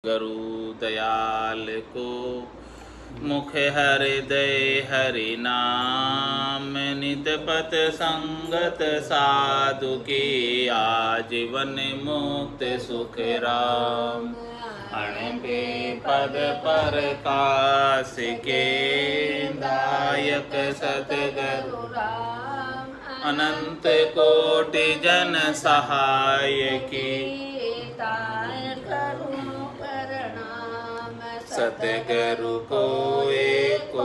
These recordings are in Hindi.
गुरु दयाल को मुख हृदय हरि नाम नित पथ संगत साधु की आजीवन मुक्त सुख राम अण पे पद पर कास के दायक सतगुरु राम अनंत कोटि जन सहाय की सतगुरु को एको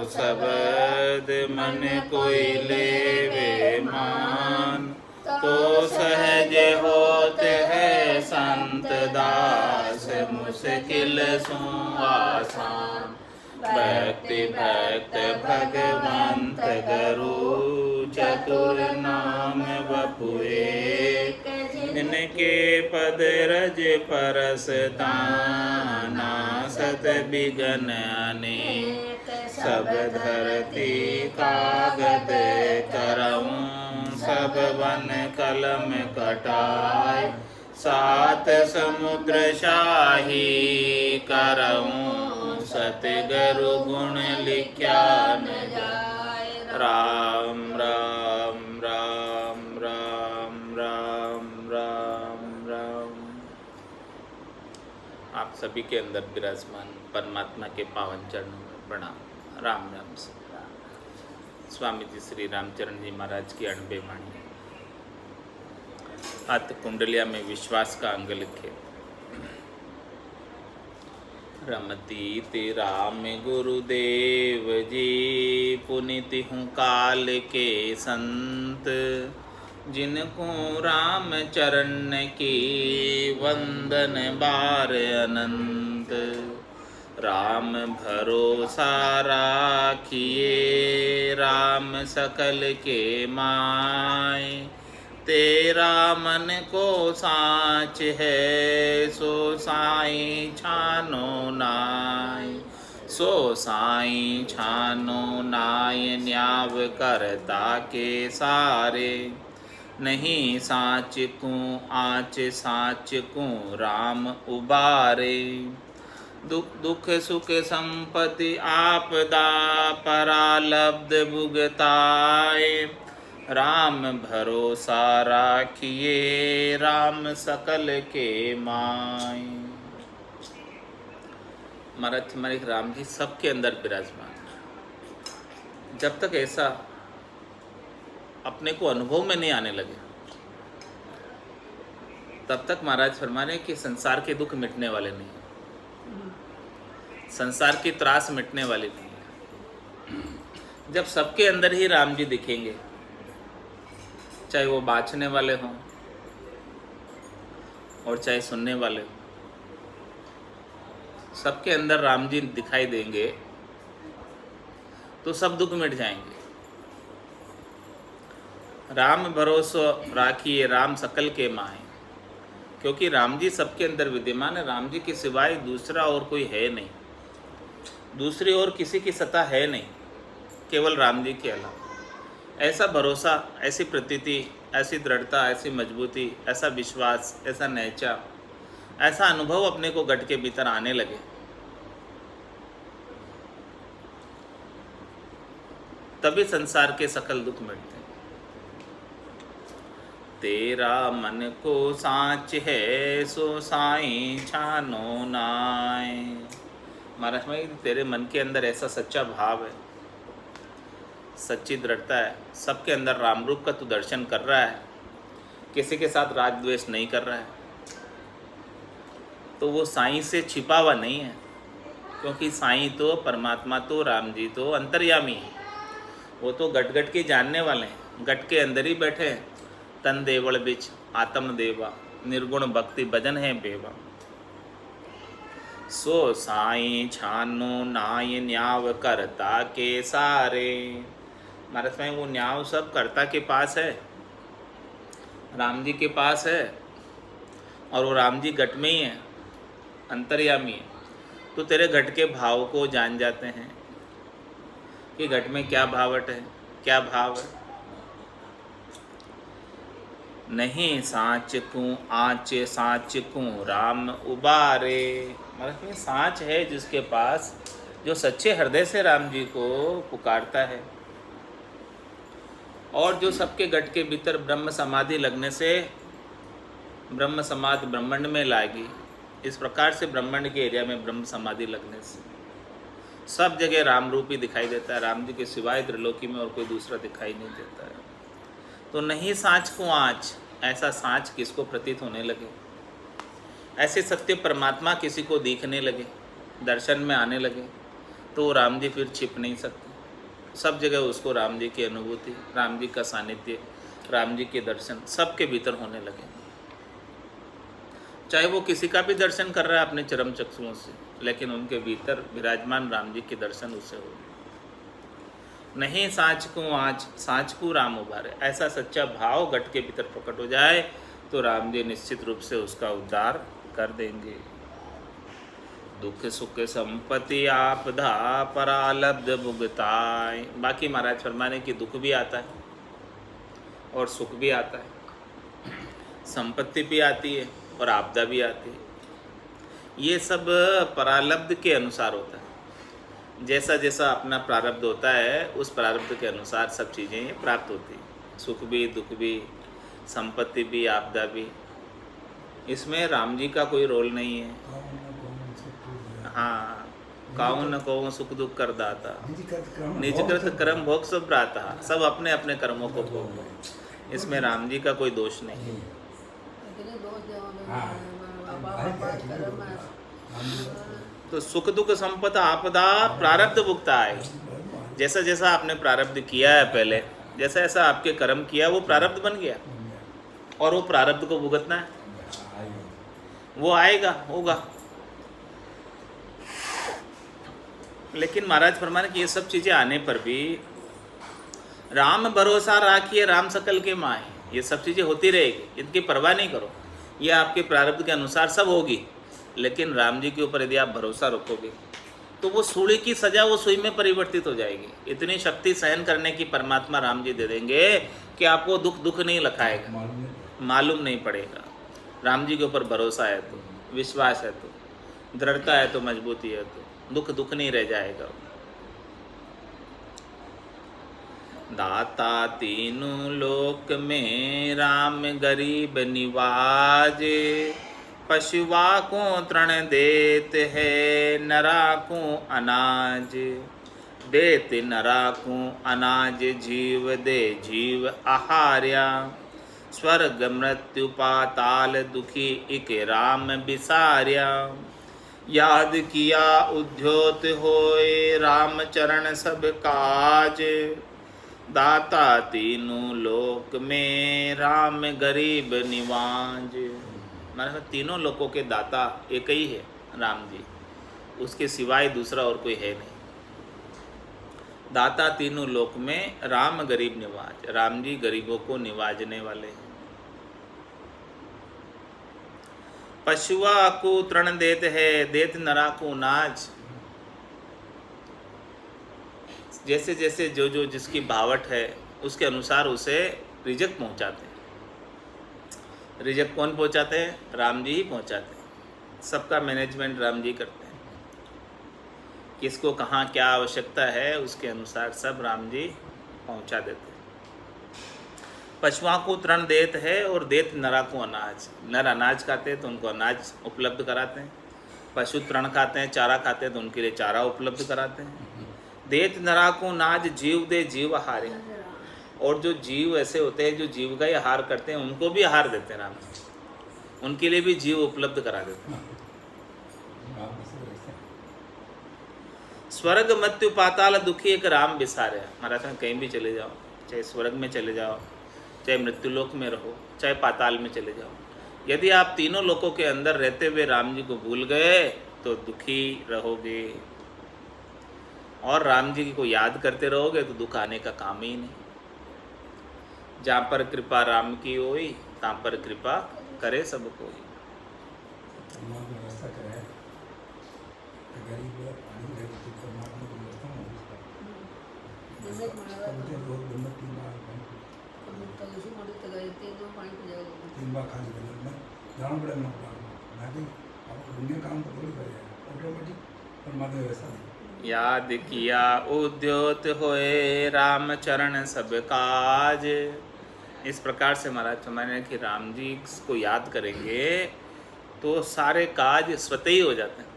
शब्द मन कोई लेवे मान तो सहज होत है संत दास मुश्किल सो आसान भक्ति भक्त भगवंत गुरु चतुर नाम बपुए इनके पद रज परस ताना सत बिगन अनेक सब धरती कागद करऊं सब वन कलम कटाए सात समुद्र शाही करऊं सतगुरु गुण लिख्या न जाए राम राम राम राम राम राम राम। आप सभी के अंदर विराजमान परमात्मा के पावन चरणों में प्रणाम। राम राम से स्वामी जी श्री रामचरण जी महाराज की अणबे वाणी हाथ कुंडलिया में विश्वास का अंग लिखे। रमती तेरा में गुरुदेव जी पुनित हूँ काल के संत जिनको राम चरण की वंदन बार अनंत राम भरोसा राखिए राम सकल के माय तेरा मन को साच है सो साई छानो नाय सो साई छानो नाय न्याव करता के सारे नहीं साच को आच साच को राम उबारे दुख सुख संपत्ति आपदा परालब्ध भुगताए राम भरोसा राखिए राम सकल के माय। हमारे राम जी सबके अंदर विराजमान। जब तक ऐसा अपने को अनुभव में नहीं आने लगे तब तक महाराज फरमा रहे कि संसार के दुख मिटने वाले नहीं, संसार की त्रास मिटने वाली नहीं। जब सबके अंदर ही राम जी दिखेंगे, चाहे वो बाँचने वाले हों और चाहे सुनने वाले हों, सबके अंदर राम जी दिखाई देंगे तो सब दुख मिट जाएंगे। राम भरोसा राखिए राम सकल के माहे, क्योंकि राम जी सबके अंदर विद्यमान है। राम जी के सिवाय दूसरा और कोई है नहीं, दूसरी और किसी की सत्ता है नहीं, केवल राम जी के अलावा। ऐसा भरोसा, ऐसी प्रतीति, ऐसी दृढ़ता, ऐसी मजबूती, ऐसा विश्वास, ऐसा नैचा, ऐसा अनुभव अपने को गट के भीतर आने लगे तभी संसार के सकल दुख मिटते हैं। तेरा मन को साच है सो साई छानो नाय। महाराज भाई तेरे मन के अंदर ऐसा सच्चा भाव है, सच्ची दृढ़ता है, सबके अंदर राम रूप का तू दर्शन कर रहा है, किसी के साथ राग द्वेष नहीं कर रहा है, तो वो साईं से छिपा हुआ नहीं है। क्योंकि साईं तो परमात्मा तो राम जी तो अंतर्यामी है, वो तो गट गट के जानने वाले हैं, गट के अंदर ही बैठे हैं। तन देवल बिच आत्म देवा निर्गुण भक्ति भजन है बेवा सो साईं छानो नाय न्याव करता के सारे। महाराज में वो न्याव सब कर्ता के पास है, राम जी के पास है, और वो राम जी घट में ही है, अंतर्यामी है। तो तेरे घट के भाव को जान जाते हैं कि घट में क्या भावट है, क्या भाव है। नहीं साँच को आँच साँच को राम उबारे। मतलब ये साँच है जिसके पास, जो सच्चे हृदय से राम जी को पुकारता है, और जो सबके गट के भीतर ब्रह्म समाधि लगने से ब्रह्म समाधि ब्रह्मांड में लाएगी। इस प्रकार से ब्रह्मांड के एरिया में ब्रह्म समाधि लगने से सब जगह राम रूप ही दिखाई देता है। राम जी के सिवाय त्रिलोकी में और कोई दूसरा दिखाई नहीं देता है। तो नहीं साँच को आँच, ऐसा साँच किसको प्रतीत होने लगे, ऐसे सत्य परमात्मा किसी को दिखने लगे, दर्शन में आने लगे, तो वो राम जी फिर छिप नहीं सकते। सब जगह उसको राम जी की अनुभूति, राम जी का सानिध्य, राम जी के दर्शन सबके भीतर होने लगे। चाहे वो किसी का भी दर्शन कर रहा है अपने चरम चक्षुओं से, लेकिन उनके भीतर विराजमान राम जी के दर्शन उससे हो। नहीं साँच को आँच साँच को राम उबारे, ऐसा सच्चा भाव गट के भीतर प्रकट हो जाए तो राम जी निश्चित रूप से उसका उद्धार कर देंगे। दुख सुख संपत्ति आपदा परालब्ध भुगताय। बाकी महाराज फरमाने की दुख भी आता है और सुख भी आता है, संपत्ति भी आती है और आपदा भी आती है। ये सब परालब्ध के अनुसार होता है। जैसा जैसा अपना प्रारब्ध होता है उस प्रारब्ध के अनुसार सब चीज़ें प्राप्त होती हैं, सुख भी दुख भी संपत्ति भी आपदा भी। इसमें राम जी का कोई रोल नहीं है। हाँ, काऊ न कहो सुख दुख कर दाता, निजकृत कर्म भोग सब प्राता। सब अपने अपने कर्मों को भोग, इसमें राम जी का कोई दोष नहीं है। तो सुख दुख संपदा आपदा प्रारब्ध भुगता है। जैसा जैसा आपने प्रारब्ध किया है पहले, जैसा जैसा आपके कर्म किया वो प्रारब्ध बन गया, और वो प्रारब्ध को भुगतना है, वो आएगा होगा। लेकिन महाराज फरमाने कि ये सब चीज़ें आने पर भी राम भरोसा राखिए राम सकल के माए। ये सब चीज़ें होती रहेगी, इनकी परवाह नहीं करो, ये आपके प्रारब्ध के अनुसार सब होगी। लेकिन राम जी के ऊपर यदि आप भरोसा रखोगे तो वो सूली की सजा वो सुई में परिवर्तित हो जाएगी। इतनी शक्ति सहन करने की परमात्मा राम जी दे देंगे कि आपको दुख दुख नहीं लखाएगा, मालूम नहीं पड़ेगा। राम जी के ऊपर भरोसा है तो, विश्वास है तो, दृढ़ता है तो, मजबूती है तो दुख दुख नहीं रह जाएगा। दाता तीनों लोक में राम गरीब निवाजे, पशुआ को तृण देत है नरा को अनाज। देत नरा को अनाज जीव दे जीव आहार्या, स्वर्ग मृत्यु पाताल दुखी इक राम बिसार्या। याद किया उद्योत होए राम चरण सब काज, दाता तीनों लोक में राम गरीब निवाज। मतलब तीनों लोकों के दाता एक ही है राम जी, उसके सिवाय दूसरा और कोई है नहीं। दाता तीनों लोक में राम गरीब निवाज, राम जी गरीबों को निवाजने वाले हैं। पशुआ को तृण देत है देत नरा को नाज। जैसे जैसे जो जो जिसकी भावट है उसके अनुसार उसे रिजक पहुंचाते हैं। रिजक कौन पहुंचाते हैं? राम जी ही पहुंचाते हैं। सबका मैनेजमेंट राम जी करते हैं। किसको कहाँ क्या आवश्यकता है उसके अनुसार सब राम जी पहुंचा देते हैं। पशुओं को तृण देत है और देत नरा को अनाज। नर अनाज खाते हैं तो उनको अनाज उपलब्ध कराते हैं, पशु तृण खाते हैं चारा खाते हैं तो उनके लिए चारा उपलब्ध कराते हैं। देत नरा को नाज जीव दे जीव आहारे। और जो जीव ऐसे होते हैं जो जीव का ही आहार करते हैं उनको भी आहार देते हैं राम जी, उनके लिए भी जीव उपलब्ध करा देते हैं। स्वर्ग मृत्यु पाताल दुखी एक राम बिसारे। महाराज कहीं भी चले जाओ, चाहे स्वर्ग में चले जाओ, चाहे मृत्युलोक में रहो, चाहे पाताल में चले जाओ, यदि आप तीनों लोकों के अंदर रहते हुए राम जी को भूल गए तो दुखी रहोगे, और राम जी को याद करते रहोगे तो दुख आने का काम ही नहीं। जहाँ पर कृपा राम की होई तहाँ पर कृपा करे सब कोई। तीन बार खाली करना मैं जाना पड़े मैं भी आपको दुनिया काम तो थोड़ी करेगा ऑटोमेटिक परमात्मा वैसा नहीं। याद किया उद्योत होए राम चरण सब काज। इस प्रकार से महाराज फरमाने कि राम जी को याद करेंगे तो सारे काज स्वतः ही हो जाते हैं,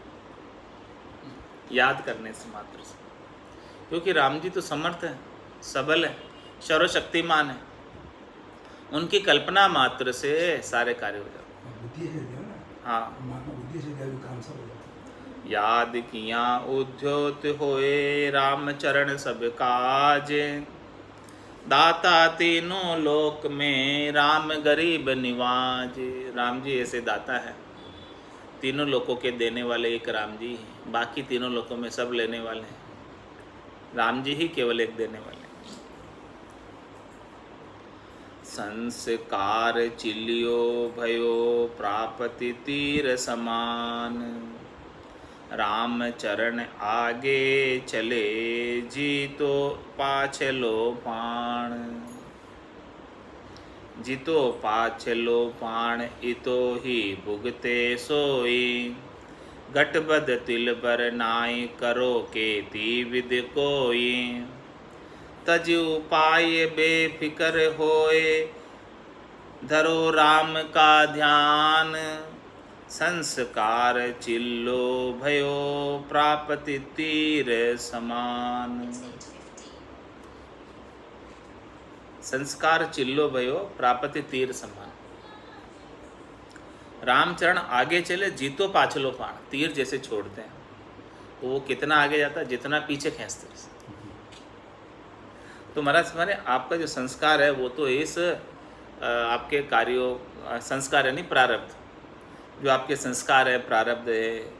याद करने से मात्र से, क्योंकि राम जी तो समर्थ है, सबल है, सर्वशक्तिमान है, उनकी कल्पना मात्र से सारे कार्य हो जाते हैं। बुद्धि से दिया ना, हाँ, परमात्मा बुद्धि से दिया भी काम सब हो जाता है। याद किया उद्योत होए राम चरण सब काज। दाता तीनों लोक में राम गरीब निवाज। राम जी ऐसे दाता है, तीनों लोकों के देने वाले एक राम जी हैं, बाकी तीनों लोकों में सब लेने वाले हैं, राम जी ही केवल एक देने वाले हैं। संस्कार चिलियो भयो प्रापति तीर समान। राम चरण आगे चले जीतो पाछलो पाण। जितो पाछलो पाण इतो ही भुगते सोई। गटबद तिल बर नाई करो केती विद कोई। तज उपाय बेफिकर होए धरो राम का ध्यान। संस्कार चिल्लो भयो प्रापति तीर समान। संस्कार चिल्लो भयो प्रापति तीर समान। रामचरण आगे चले जीतो पाछलो पाण। तीर जैसे छोड़ते हैं तो वो कितना आगे जाता है जितना पीछे खींचते हैं। तो महाराज माने आपका जो संस्कार है वो तो इस आपके कार्यों, संस्कार है नहीं प्रारब्ध, जो आपके संस्कार है प्रारब्ध है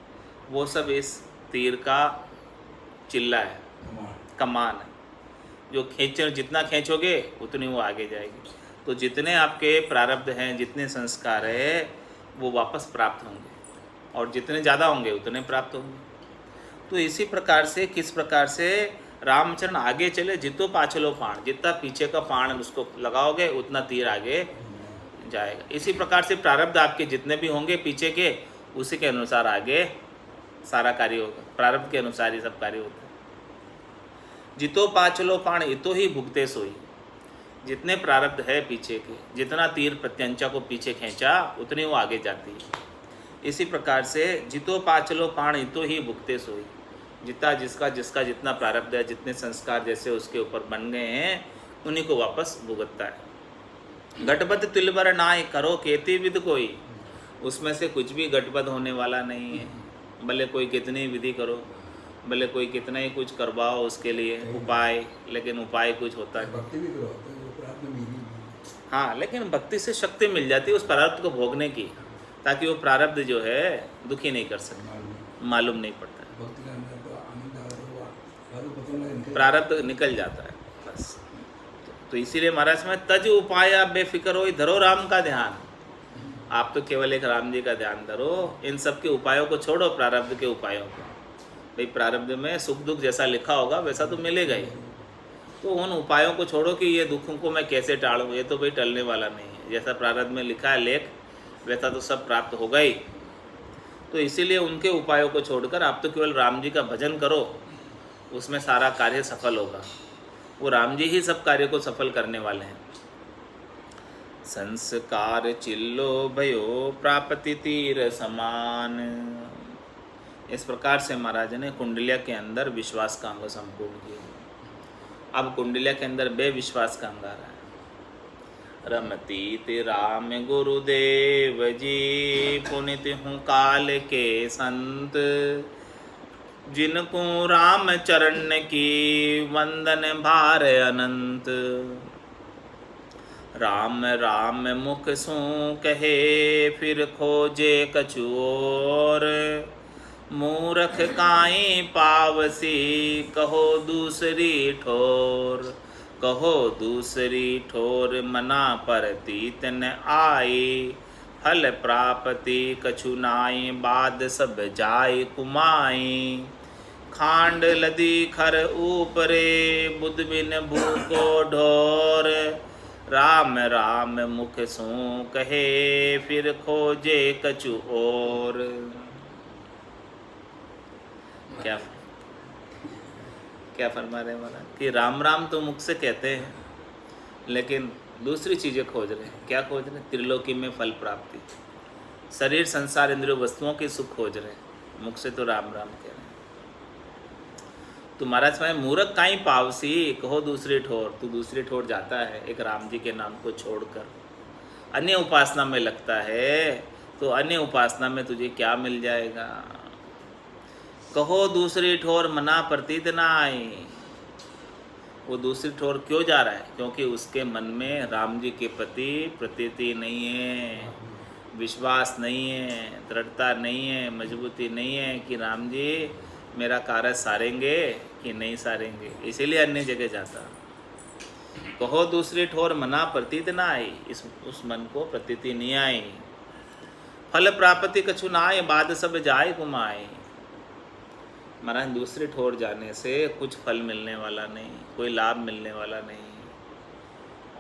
वो सब इस तीर का चिल्ला है, कमान है, जो जितना खींचोगे उतनी वो आगे जाएगी। तो जितने आपके प्रारब्ध हैं, जितने संस्कार है वो वापस प्राप्त होंगे, और जितने ज़्यादा होंगे उतने प्राप्त होंगे। तो इसी प्रकार से, किस प्रकार से रामचरण आगे चले जितो पाछलो पाण, जितना पीछे का पाण उसको लगाओगे उतना तीर आगे जाएगा। इसी प्रकार से प्रारब्ध आपके जितने भी होंगे पीछे के, उसी के अनुसार आगे सारा कार्य होगा, प्रारब्ध के अनुसार ही सब कार्य होता है। जितो पाछलो पाण इतो ही भुगते सोई। जितने प्रारब्ध है पीछे के, जितना तीर प्रत्यंचा को पीछे खींचा उतनी वो आगे जाती है। इसी प्रकार से जितो पाछलो पाण इतो ही भुगते सोई। जितना जिसका जितना प्रारब्ध है, जितने संस्कार जैसे उसके ऊपर बन गए हैं उन्हीं को वापस भुगतता है। गटबद्ध तिलबर नाय करो केती विद कोई। उसमें से कुछ भी गटबद्ध होने वाला नहीं है, भले कोई कितनी विधि करो, भले कोई कितना ही कुछ करवाओ उसके लिए उपाय, लेकिन उपाय कुछ होता है। भक्ति भी करो तो प्रारब्ध में ही। हाँ, लेकिन भक्ति से शक्ति मिल जाती है उस प्रारब्ध को भोगने की, ताकि वो प्रारब्ध जो है दुखी नहीं कर सकता, मालूम नहीं पड़ता, प्रारब्ध निकल जाता है बस। तो इसीलिए महाराज में तज उपाय बेफिक्र हो धरो राम का ध्यान। आप तो केवल एक राम जी का ध्यान धरो, इन सब के उपायों को छोड़ो, प्रारब्ध के उपायों को। भाई प्रारब्ध में सुख दुख जैसा लिखा होगा वैसा तो मिलेगा ही, तो उन उपायों को छोड़ो कि ये दुखों को मैं कैसे टालूँ, ये तो भाई टलने वाला नहीं है, जैसा प्रारब्ध में लिखा है लेख वैसा तो सब प्राप्त होगा ही। तो इसीलिए उनके उपायों को छोड़कर आप तो केवल राम जी का भजन करो, उसमें सारा कार्य सफल होगा। वो राम जी ही सब कार्य को सफल करने वाले हैं। संस्कार चिल्लो भयो प्रापति तीर समान। इस प्रकार से महाराज ने कुंडलिया के अंदर विश्वास का अंग संपूर्ण किया। अब कुंडलिया के अंदर बेविश्वास का अंग आ रहा है। रमतीत राम गुरुदेव जी पुनित हूँ काल के संत। जिनको राम चरण की वंदन भार अनंत। राम राम मुख सो कहे फिर खोजे कछु और। मूरख काई पावसी कहो दूसरी ठोर। कहो दूसरी ठोर मना पर तीत न आई। फल प्राप्ति कछु नाई बाद सब जाय कुमाई। खांड लदी खर ऊपरे बुध बिन भूको ढोर। राम राम मुख सो कहे, फिर खोजे कछु और। क्या क्या फरमा रहे हैं महाराज कि राम राम तो मुख से कहते हैं, लेकिन दूसरी चीज़ें खोज रहे हैं। क्या खोज रहे हैं? त्रिलोकी में फल प्राप्ति, शरीर संसार इंद्रियों वस्तुओं के सुख खोज रहे हैं। मुख से तो राम राम कह रहे हैं। तो महाराज स्वयं मूर्ख काई पावसी, कहो दूसरी ठोर। तू दूसरी ठोर जाता है एक राम जी के नाम को छोड़कर, अन्य उपासना में लगता है, तो अन्य उपासना में तुझे क्या मिल जाएगा? कहो दूसरी ठोर मना प्रतीत ना आए। वो दूसरी ठोर क्यों जा रहा है? क्योंकि उसके मन में राम जी के प्रति प्रतीति नहीं है, विश्वास नहीं है, दृढ़ता नहीं है, मजबूती नहीं है कि राम जी मेरा कार्य सारेंगे कि नहीं सारेंगे, इसीलिए अन्य जगह जाता। कहो दूसरी ठोर मना प्रतीत ना आई, उस मन को प्रतीति नहीं आई। फल प्राप्ति कछु ना आए, बाद सब जाए कुमाए। महाराज दूसरी ठोर जाने से कुछ फल मिलने वाला नहीं, कोई लाभ मिलने वाला नहीं,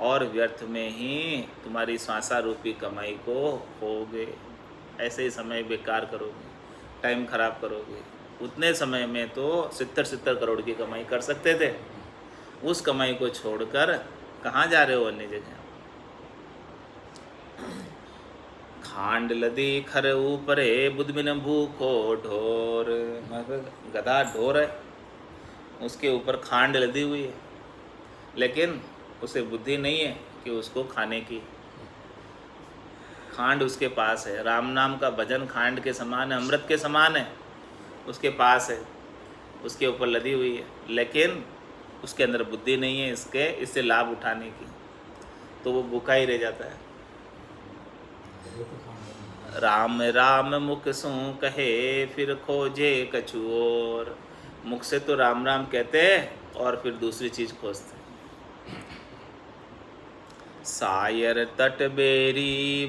और व्यर्थ में ही तुम्हारी श्वासा रूपी कमाई को खोगे। ऐसे ही समय बेकार करोगे, टाइम खराब करोगे। उतने समय में तो 70 करोड़ की कमाई कर सकते थे, उस कमाई को छोड़कर कहाँ जा रहे हो अन्य जगह? खांड लदी खर ऊपरे, बुद्ध बिन भूखो ढोर। गधा ढोर है, उसके ऊपर खांड लदी हुई है, लेकिन उसे बुद्धि नहीं है कि उसको खाने की। खांड उसके पास है, राम नाम का भजन खांड के समान है, अमृत के समान है, उसके पास है, उसके ऊपर लदी हुई है, लेकिन उसके अंदर बुद्धि नहीं है इससे लाभ उठाने की, तो वो भूखा ही रह जाता है। राम राम मुख सो कहे, फिर खोजे कछु और। मुख से तो राम राम कहते हैं और फिर दूसरी चीज़ खोजते हैं। सायर तट बेरी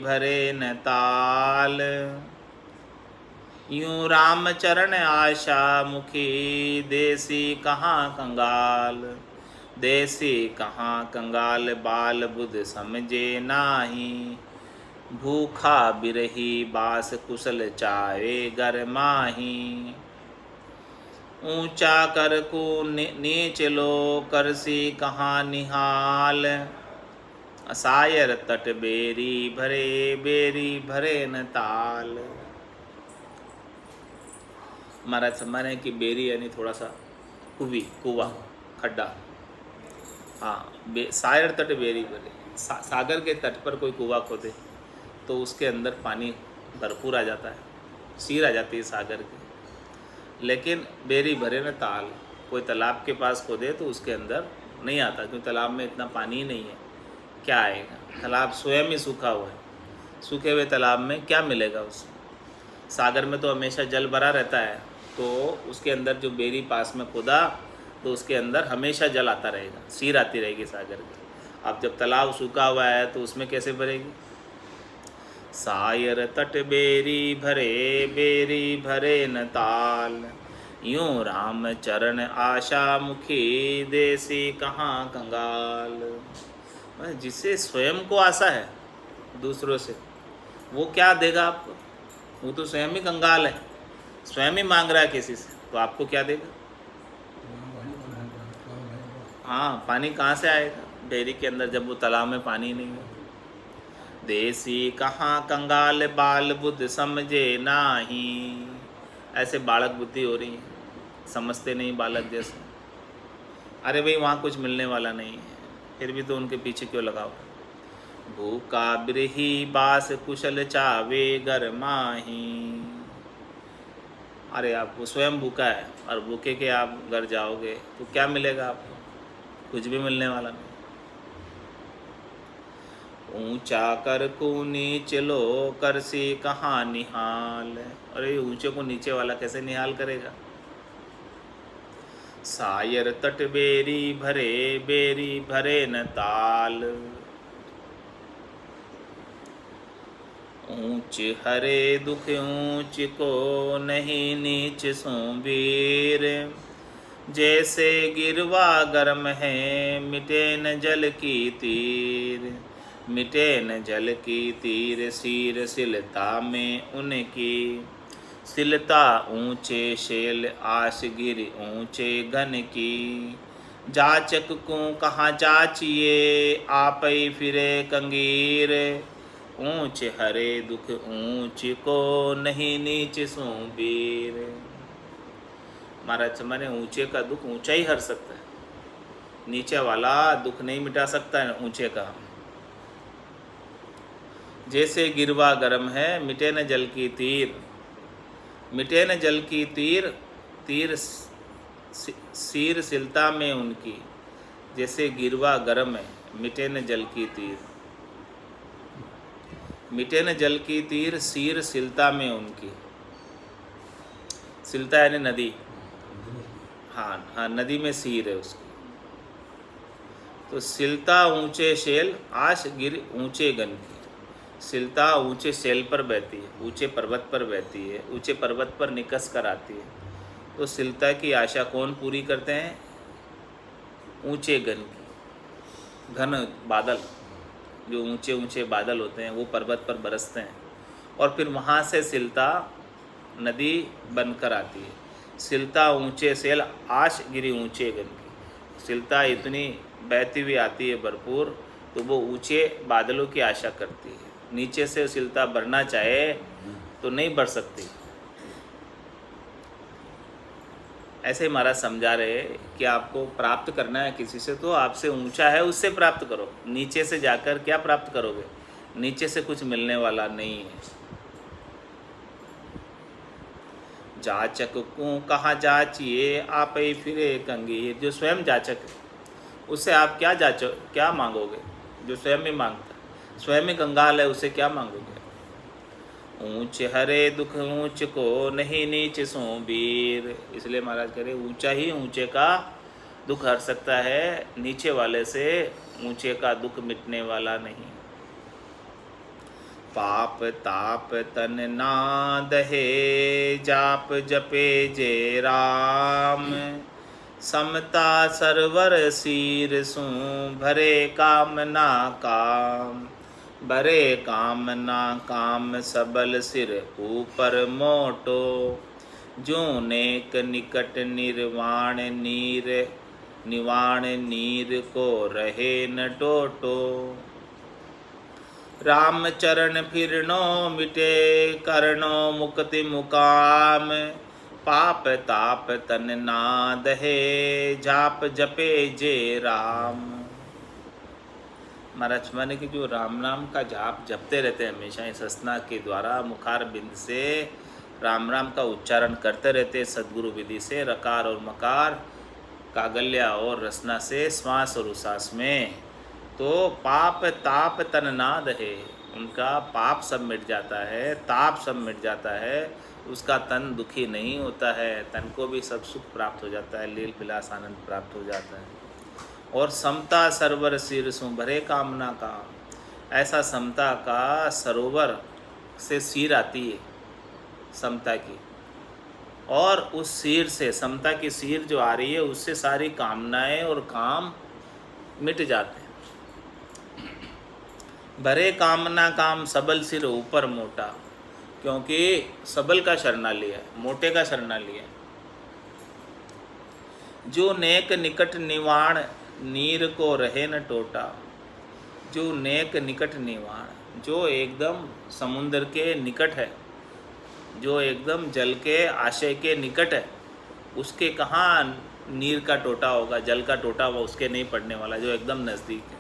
भरे न ताल, यूं राम चरण आशा मुखी, देसी कहाँ कंगाल। देसी कहाँ कंगाल, बाल बुध समझे नाही, भूखा बिरही बास कुशल चावे घर माही। ऊंचा कर को नीच लो, करसी कहाँ निहाल, सायर तट बेरी भरे न ताल। महाराज सम्मान है कि बेरी यानी थोड़ा सा कुआ खड्डा। हाँ, सायर तट बेरी भरे, सागर के तट पर कोई कुआ खोदे तो उसके अंदर पानी भरपूर आ जाता है, सीर आ जाती है सागर की। लेकिन बेरी भरे न ताल, कोई तालाब के पास खोदे तो उसके अंदर नहीं आता, क्योंकि तालाब में इतना पानी ही नहीं है, क्या आएगा? तालाब स्वयं ही सूखा हुआ है, सूखे हुए तालाब में क्या मिलेगा उसमें? सागर में तो हमेशा जल भरा रहता है, तो उसके अंदर जो बेरी पास में खोदा तो उसके अंदर हमेशा जल आता रहेगा, सीर आती रहेगी सागर की। अब जब तालाब सूखा हुआ है तो उसमें कैसे भरेगी? सायर तट बेरी भरे न ताल, यूं राम चरण आशा मुखी, देसी कहाँ कंगाल। जिसे स्वयं को आशा है दूसरों से, वो क्या देगा आपको? वो तो स्वयं ही कंगाल है, स्वयं ही मांग रहा है किसी से, तो आपको क्या देगा? हाँ, पानी कहाँ से आएगा डेयरी के अंदर जब वो तालाब में पानी नहीं है? देसी कहाँ कंगाल, बाल बुद्ध समझे नाही। ऐसे बालक बुद्धि हो रही है, समझते नहीं बालक जैसे। अरे भाई वहाँ कुछ मिलने वाला नहीं है, फिर भी तो उनके पीछे क्यों लगाओ? भूखा बिरही बास कुशल चावे घर माही। अरे आप स्वयं भूखा है और भूखे के आप घर जाओगे तो क्या मिलेगा आपको? कुछ भी मिलने वाला नहीं। ऊंचा कर को नीच लो, करसी कहाँ निहाल। अरे ऊंचे को नीचे वाला कैसे निहाल करेगा? सायर तट बेरी भरे न ताल, ऊंच हरे दुख ऊंच को नहीं नीच सो वीर, जैसे गिरवा गर्म है मिटे न जल की तीर, मिटे न जल की तीर शीर सिलता में उनकी, सिलता ऊंचे शैल आश गिर ऊंचे घन की, जाचक को कहाँ जाचिए आपै फिरे कंगीर, ऊंच हरे दुख ऊंच को नहीं नीच सूबीर। महाराज माने ऊंचे का दुख ऊंचा ही हर सकता है, नीचे वाला दुख नहीं मिटा सकता है ऊंचे का। जैसे गिरवा गर्म है मिटे न जल की तीर, मिटे न जल की तीर, तीर सीर सिलता में उनकी, जैसे गिरवा गर्म है मिटे न जल की तीर, मिटे न जल की तीर सीर सिलता में उनकी। सिलता यानी नदी, हाँ हाँ नदी में सीर है उसकी। तो सिलता ऊंचे शैल आश गिर ऊंचे गन की, सिलता ऊंचे शैल पर बहती है, ऊंचे पर्वत पर बहती है, ऊंचे पर्वत पर निकस कर आती है। तो सिलता की आशा कौन पूरी करते हैं? ऊंचे गन की, घन बादल, जो ऊंचे ऊंचे बादल होते हैं वो पर्वत पर बरसते हैं और फिर वहाँ से सिलता नदी बनकर आती है। सिलता ऊंचे शैल आश गिरी ऊंचे गन की, सिलता इतनी बहती हुई आती है भरपूर, तो वो ऊंचे बादलों की आशा करती है। नीचे से सिलता बढ़ना चाहे तो नहीं बढ़ सकती। ऐसे ही महाराज समझा रहे कि आपको प्राप्त करना है किसी से तो आपसे ऊंचा है उससे प्राप्त करो, नीचे से जाकर क्या प्राप्त करोगे? नीचे से कुछ मिलने वाला नहीं है। जाचक को कहाँ जाचिए आप ही फिरे कंगीर, जो स्वयं जाचक है उससे आप क्या जाचो, क्या मांगोगे? जो स्वयं ही मांगता है, स्वयं ही कंगाल है, उससे क्या मांगोगे? ऊंच हरे दुख ऊंच को नहीं नीच सो वीर, इसलिए महाराज कह रहे ऊंचा ही ऊंचे का दुख हर सकता है, नीचे वाले से ऊंचे का दुख मिटने वाला नहीं। पाप ताप तन ना दहे जाप जपे जे राम, समता सरवर सीर सू भरे काम ना काम, भरे काम ना काम सबल सिर ऊपर मोटो, जो नेक निकट निर्वाण नीर, निवाण नीर को रहे न टोटो, राम चरण फिरनो मिटे करनो मुक्ति मुकाम, पाप ताप तन ना दहे जाप जपे जे राम। महाराज माने कि जो राम नाम का जाप जपते रहते हैं हमेशा इस हसना के द्वारा, मुखार बिंद से राम नाम का उच्चारण करते रहते सद्गुरु विधि से, रकार और मकार, कागल्या और रसना से, श्वास और उसास में, तो पाप ताप तन ना दहे, उनका पाप सब मिट जाता है, ताप सब मिट जाता है, उसका तन दुखी नहीं होता है, तन को भी सब सुख प्राप्त हो जाता है, लील विलास आनंद प्राप्त हो जाता है। और समता सरोवर सिर सु भरे कामना का, ऐसा समता का सरोवर से सिर आती है समता की, और उस सिर से, समता की सिर जो आ रही है उससे सारी कामनाएं और काम मिट जाते हैं। भरे कामना काम सबल सिर ऊपर मोटा, क्योंकि सबल का शरणा लिया, मोटे का शरणा लिया। जो नेक निकट निवाण नीर को रहे न टोटा, जो नेक निकट निवाण, जो एकदम समुद्र के निकट है, जो एकदम जल के आशय के निकट है, उसके कहाँ नीर का टोटा होगा, जल का टोटा हुआ उसके नहीं पड़ने वाला, जो एकदम नज़दीक है।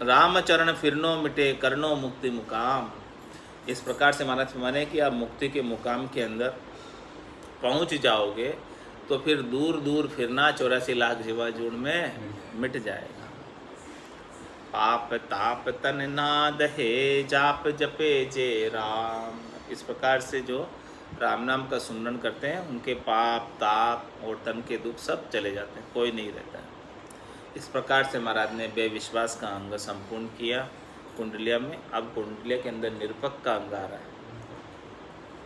रामचरण फिरनो मिटे करनो मुक्ति मुकाम, इस प्रकार से महाराज माने कि आप मुक्ति के मुकाम के अंदर पहुंच जाओगे तो फिर दूर दूर फिरना 84 लाख जीवा जोड़ में मिट जाएगा। पाप ताप तन ना दहे जाप जपे जे राम, इस प्रकार से जो राम नाम का सुमरन करते हैं उनके पाप ताप और तन के दुख सब चले जाते हैं, कोई नहीं रहता है। इस प्रकार से महाराज ने बेविश्वास का अंग संपूर्ण किया कुंडलिया में। अब कुंडलिया के अंदर निरपक का अंग आ रहा है।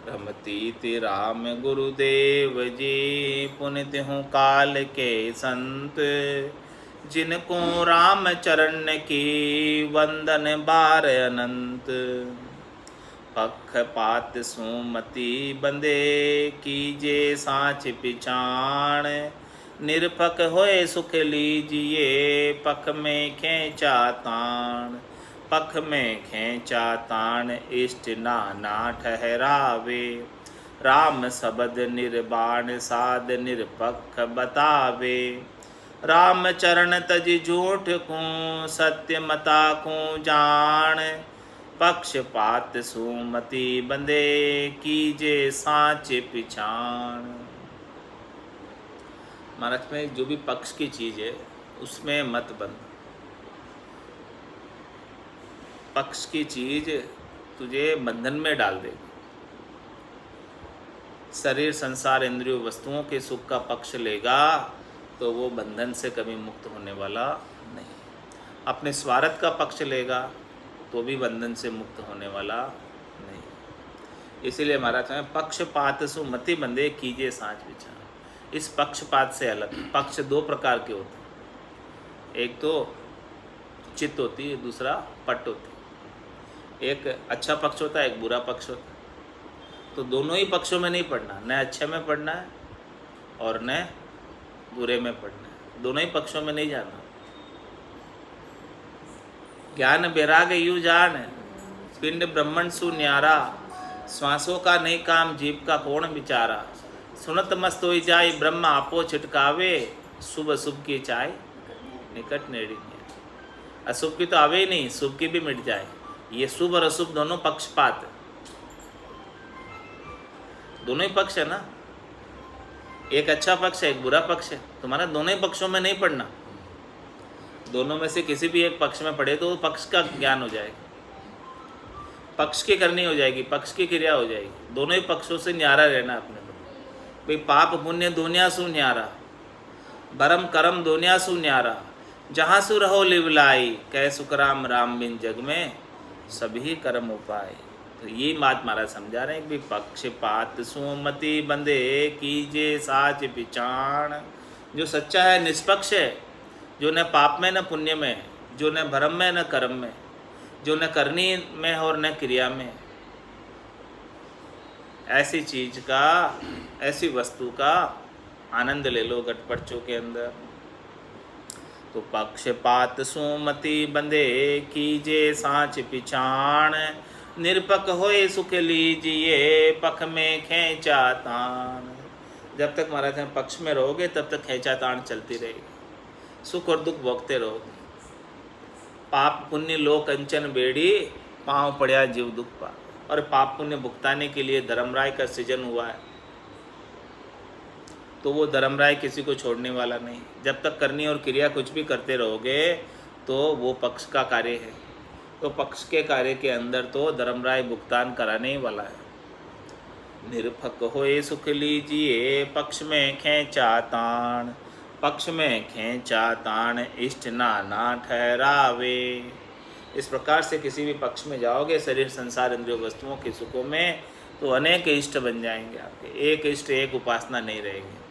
रमतीति राम गुरुदेव जी, पुनित हूँ काल के संत, जिनको राम चरण की वंदन बार अनंत। पक्षपात सुमति बंदे, कीजे साँच पिछाण, निरपक होए सुख लीजिए, पख में खींचा ताण। पख में खींचा ताण, इष्ट नाना ठहरावे, राम शब्द निर्बाण साध निरपख बतावे। राम चरण तज झूठ को, सत्य मता को जान, पक्षपात सुमति बंदे, कीजे साँच पिछाण। महाराज में जो भी पक्ष की चीज़ है उसमें मत बंध। पक्ष की चीज तुझे बंधन में डाल देगी। शरीर संसार इंद्रियों वस्तुओं के सुख का पक्ष लेगा तो वो बंधन से कभी मुक्त होने वाला नहीं। अपने स्वार्थ का पक्ष लेगा तो भी बंधन से मुक्त होने वाला नहीं। इसीलिए महाराज में पक्षपात सुमति बंदे, कीजिए साँच विचार। इस पक्षपात से अलग पक्ष दो प्रकार के होते हैं, एक तो चित्त होती है, दूसरा पट होती है। एक अच्छा पक्ष होता है, एक बुरा पक्ष होता है। तो दोनों ही पक्षों में नहीं पढ़ना, न अच्छे में पढ़ना है और न बुरे में पढ़ना है। दोनों ही पक्षों में नहीं जाना। ज्ञान वैराग यू जान, पिंड ब्रह्मण सु न्यारा, श्वासों का नहीं काम जीव का कौन विचारा। सुनत मस्त हो जाए ब्रह्म आपो छिटकावे, शुभ अशुभ की चाय निकट नेड़ी। अशुभ की तो आवे ही नहीं, शुभ की भी मिट जाए। ये शुभ और अशुभ दोनों पक्षपात है, दोनों ही पक्ष है ना। एक अच्छा पक्ष है, एक बुरा पक्ष है। तुम्हारा दोनों ही पक्षों में नहीं पढ़ना। दोनों में से किसी भी एक पक्ष में पढ़े तो वो पक्ष का ज्ञान हो जाएगा, पक्ष की करनी हो जाएगी, पक्ष की क्रिया हो जाएगी। दोनों ही पक्षों से न्यारा रहना अपने को। भाई पाप पुण्य दुनिया सु न्यारा, भरम करम दुनिया सु न्यारा, जहाँ सु रहो लिवलाई, कह सुखराम राम बिन जग में सभी कर्म उपाय। तो ये बात महाराज समझा रहे हैं कि पक्षपात सुमति बंदे, कीजे साच पिछाण। जो सच्चा है, निष्पक्ष है, जो न पाप में न पुण्य में, जो न भरम में न कर्म में, जो न करनी में और न क्रिया में, ऐसी चीज का, ऐसी वस्तु का आनंद ले लो घटपटचों के अंदर। तो पक्षपात सुमति बंदे, कीजे साँच पिछाण, निरपक होए सुख लीजिए, पख में खींचा तान। जब तक महाराज हम पक्ष में रहोगे तब तक खींचा तान चलती रहेगी, सुख और दुख भोगते रहोगे। पाप पुण्य लो कंचन बेड़ी, पाँव पड़या जीव दुख पा। और पाप पुण्य भुगताने के लिए धर्मराय का सृजन हुआ है, तो वो धर्मराय किसी को छोड़ने वाला नहीं। जब तक करनी और क्रिया कुछ भी करते रहोगे तो वो पक्ष का कार्य है। तो पक्ष के कार्य के अंदर तो धर्मराय भुगतान कराने ही वाला है। निरपक होए सुख लीजिए, पक्ष में खींचा ताण, पक्ष में खींचा ताण, इष्ट नाना ठहरावे। इस प्रकार से किसी भी पक्ष में जाओगे शरीर संसार इंद्रियों वस्तुओं के सुखों में, तो अनेक इष्ट बन जाएंगे आपके, एक इष्ट एक उपासना नहीं रहेगी।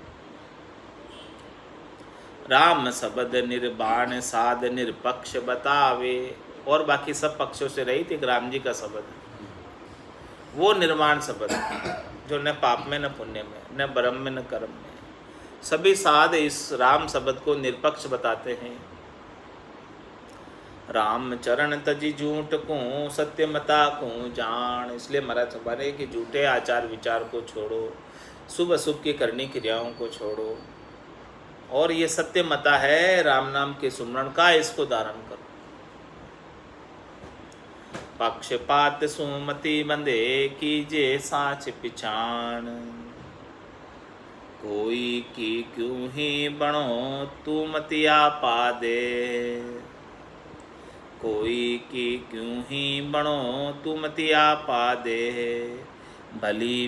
राम शब्द निर्बाण साध निरपक्ष बतावे। और बाकी सब पक्षों से रहित एक राम जी का शब्द है, वो निर्माण शब्द है, जो न पाप में न पुण्य में, न ब्रह्म में न कर्म में, सभी साध इस राम शब्द को निरपक्ष बताते हैं। राम चरण तजी झूठ को, सत्य मता को जान। इसलिए महाराज हमारे कि झूठे आचार विचार को छोड़ो, शुभ अशुभ की करनी क्रियाओं को छोड़ो, और ये सत्य मता है राम नाम के सुमरण का, इसको धारण करो। पक्षपात सुमति बंदे, कीजे साँच पिछाण, कोई की क्यों ही बणो तू मतिया पा दे। कोई की क्यों ही बणो तू मतिया पा दे। भली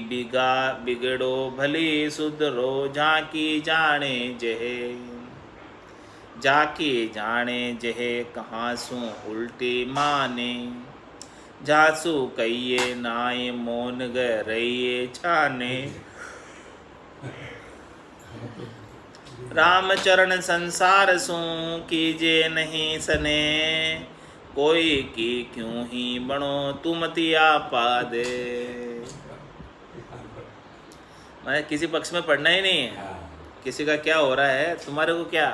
बिगड़ो भली सुधरो, झांकी जाने जहे। जाकी जाने जहे, कहाँ सू उल्टी माने। जासु कहिए नाय मोन गए रहिए छाने। रामचरण संसार सू कीजे नहीं सने, कोई की क्यों ही बनो तुमतिया पादे। मैं किसी पक्ष में पढ़ना ही नहीं है, किसी का क्या हो रहा है तुम्हारे को क्या,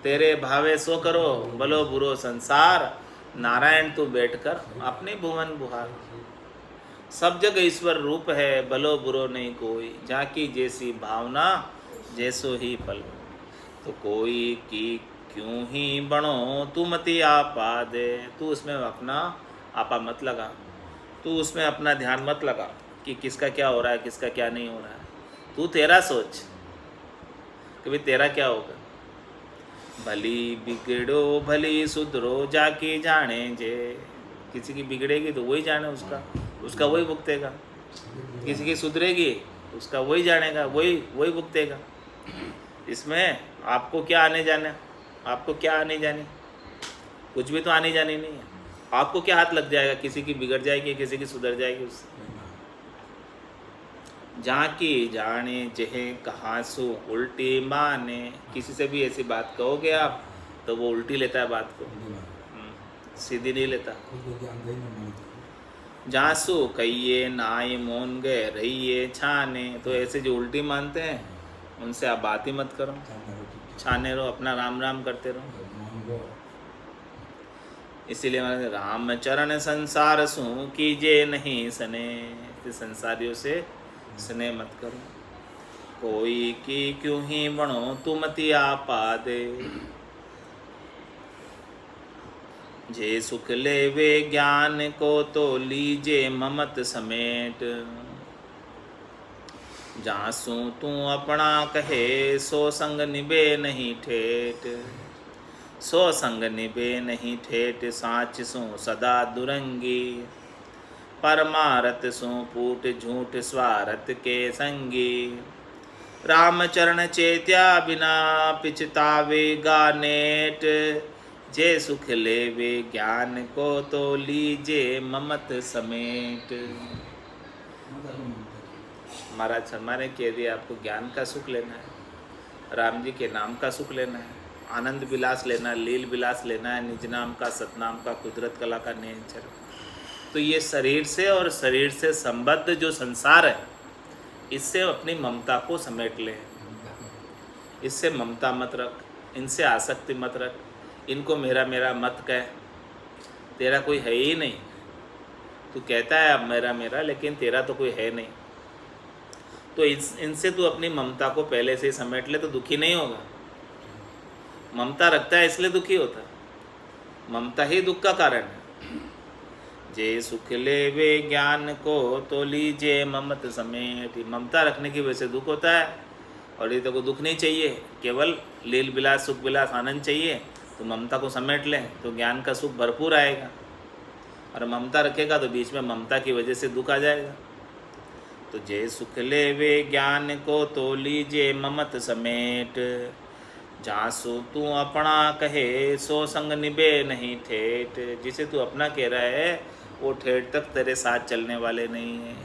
तेरे भावे सो करो भलो बुरो संसार, नारायण तू बैठकर अपने भुवन बुहार। सब जग ईश्वर रूप है भलो बुरो नहीं कोई, जाकी जैसी भावना जैसो ही फल। तो कोई की क्यों ही बनो तू मति आपा दे, तू उसमें अपना आपा मत लगा, तू उसमें अपना ध्यान मत लगा कि किसका क्या हो रहा है किसका क्या नहीं हो रहा है। तू तेरा सोच कि भाई तेरा क्या होगा। भली बिगड़ो भली सुधरो जाके जाने जे, किसी की बिगड़ेगी तो वही जाने, उसका वही भुगतेगा। किसी की सुधरेगी उसका वही जानेगा, वही भुगतेगा। इसमें आपको क्या आने जाने, आपको क्या आने जाने, कुछ भी तो आने जाने नहीं है। आपको क्या हाथ लग जाएगा, किसी की बिगड़ जाएगी किसी की सुधर जाएगी उससे। जाकी जाने जहे कहाँ सो उल्टी माने, किसी से भी ऐसी बात कहोगे आप तो वो उल्टी लेता है बात को, सीधी नहीं लेता। जासू कहिए नाय मोन गए रहिए छाने, तो ऐसे जो उल्टी मानते हैं उनसे आप बात ही मत करो, छाने रहो, अपना राम राम करते रहो। इसीलिए हमारे राम चरण संसार सू कीजे नहीं सने, संसारियों से स्नेह मत करो। कोई की क्यों ही बनो तुमति आपा दे, जे सुख लेवे ज्ञान को तो लीजे ममत समेट। जासू तू अपना कहे सो संग निभे नहीं ठेठ, सो संग निभे नहीं ठेठ साच सो सदा दुरंगी। परमारत सो पूट झूठ स्वारथ के संगी, रामचरण चेत्या बिना पिछतावे गानेट। जे सुख लेवे ज्ञान को तो लीजे ममत समेट। महाराज शर्मा ने कह दिया आपको ज्ञान का सुख लेना है, राम जी के नाम का सुख लेना है, आनंद विलास लेना है, लील विलास लेना है, निज नाम का सतनाम का कुदरत कला का नेचर। तो ये शरीर से और शरीर से संबद्ध जो संसार है इससे अपनी ममता को समेट ले, इससे ममता मत रख, इनसे आसक्ति मत रख, इनको मेरा मेरा मत कह, तेरा कोई है ही नहीं। तू कहता है अब मेरा मेरा, लेकिन तेरा तो कोई है नहीं। तो इनसे तू अपनी ममता को पहले से ही समेट ले तो दुखी नहीं होगा। ममता रखता है इसलिए दुखी होता है, ममता ही दुख का कारण है। जे सुख लेवे ज्ञान को तो लीजे ममत समेट, ममता रखने की वजह से दुख होता है। और ये तो को दुख नहीं चाहिए, केवल लील विलास सुख विलास आनंद चाहिए, तो ममता को समेट लें तो ज्ञान का सुख भरपूर आएगा। और ममता रखेगा तो बीच में ममता की वजह से दुख आ जाएगा। तो जे सुख लेवे ज्ञान को तो लीजे ममत समेट, जासु तू अपना कहे सो संग निभे नहीं ठेठ। जिसे तू अपना कह रहा है वो ठेठ तक तेरे साथ चलने वाले नहीं हैं।